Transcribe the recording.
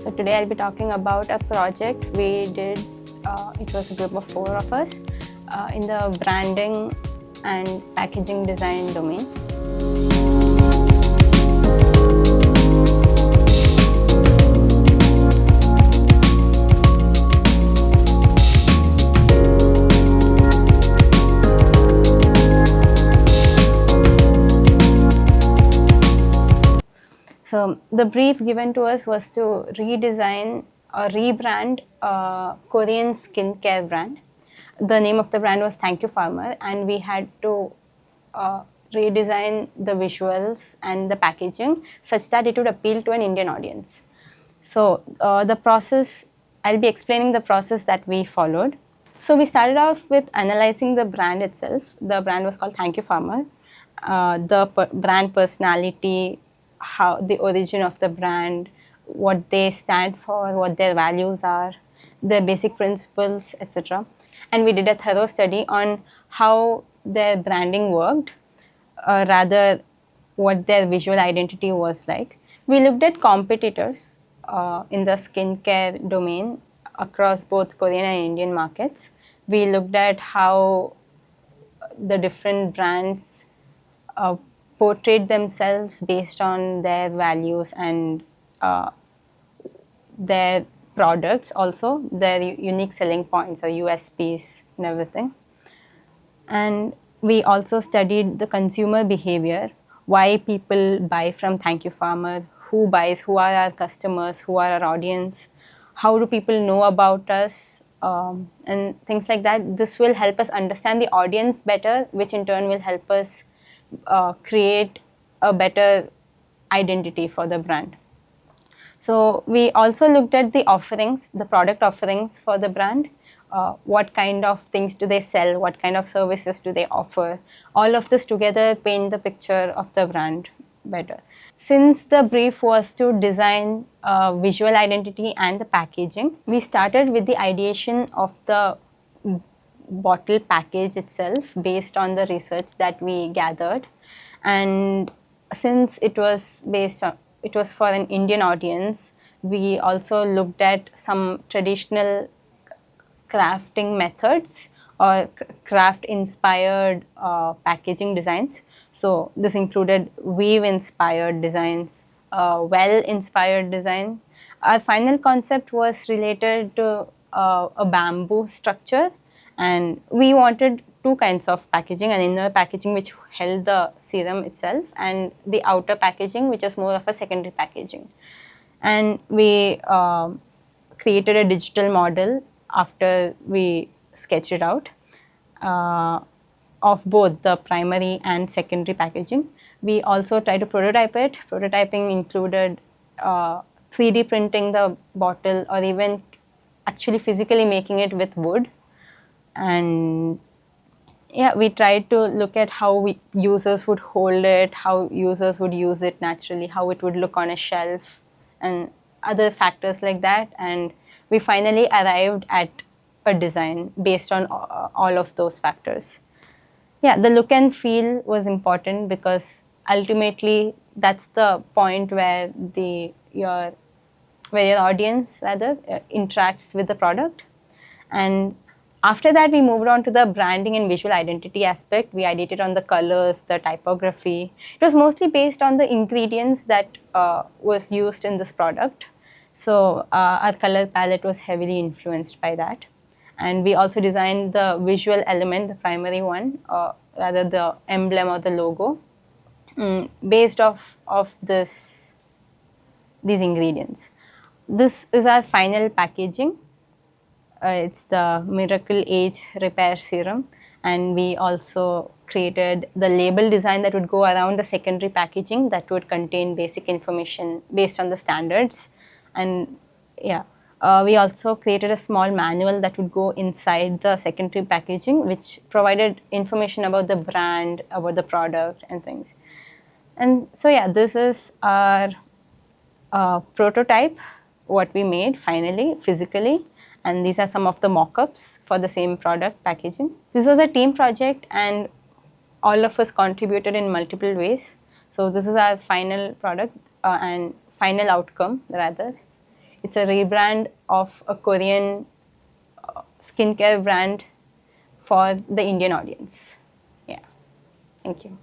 So today I'll be talking about a project we did. It was a group of 4 of us in the branding and packaging design domain. So the brief given to us was to redesign or rebrand a Korean skincare brand. The name of the brand was Thank You Farmer, and we had to redesign the visuals and the packaging such that it would appeal to an Indian audience. So the process, I'll be explaining the process that we followed. So we started off with analyzing the brand itself. The brand was called Thank You Farmer. Brand personality, how the origin of the brand, what they stand for, what their values are, their basic principles, etc. And we did a thorough study on how their branding worked, rather what their visual identity was like. We looked at competitors in the skincare domain across both Korean and Indian markets. We looked at how the different brands portrayed themselves based on their values and their products, also their unique selling points or USPs and everything. And we also studied the consumer behavior, why people buy from Thank You Farmer, who buys, who are our customers, who are our audience, how do people know about us, and things like that. This will help us understand the audience better, which in turn will help us create a better identity for the brand. So we also looked at the offerings, the product offerings for the brand. What kind of things do they sell? What kind of services do they offer? All of this together paint the picture of the brand better. Since the brief was to design visual identity and the packaging, we started with the ideation of the bottle package itself based on the research that we gathered. And since it was for an Indian audience, we also looked at some traditional crafting methods or craft inspired packaging designs. So this included weave inspired designs, well inspired design. Our final concept was related to a bamboo structure, and we wanted two kinds of packaging: an inner packaging which held the serum itself, and the outer packaging which is more of a secondary packaging. And we created a digital model after we sketched it out of both the primary and secondary packaging. We also tried to prototype it. Prototyping included 3D printing the bottle, or even actually physically making it with wood. And yeah, we tried to look at how users would hold it, how users would use it naturally, how it would look on a shelf, and other factors like that. And we finally arrived at a design based on all of those factors. Yeah, the look and feel was important because ultimately that's the point where your audience rather interacts with the product. And after that, we moved on to the branding and visual identity aspect. We ideated on the colors, the typography. It was mostly based on the ingredients that was used in this product. So our color palette was heavily influenced by that. And we also designed the visual element, the primary one, rather the emblem or the logo, based off of these ingredients. This is our final packaging. It's the Miracle Age Repair Serum, and we also created the label design that would go around the secondary packaging that would contain basic information based on the standards. And yeah, we also created a small manual that would go inside the secondary packaging, which provided information about the brand, about the product and things. And so yeah, this is our prototype, what we made finally physically. And these are some of the mock-ups for the same product packaging. This was a team project, and all of us contributed in multiple ways. So this is our final product and final outcome rather. It's a rebrand of a Korean skincare brand for the Indian audience. Yeah, thank you.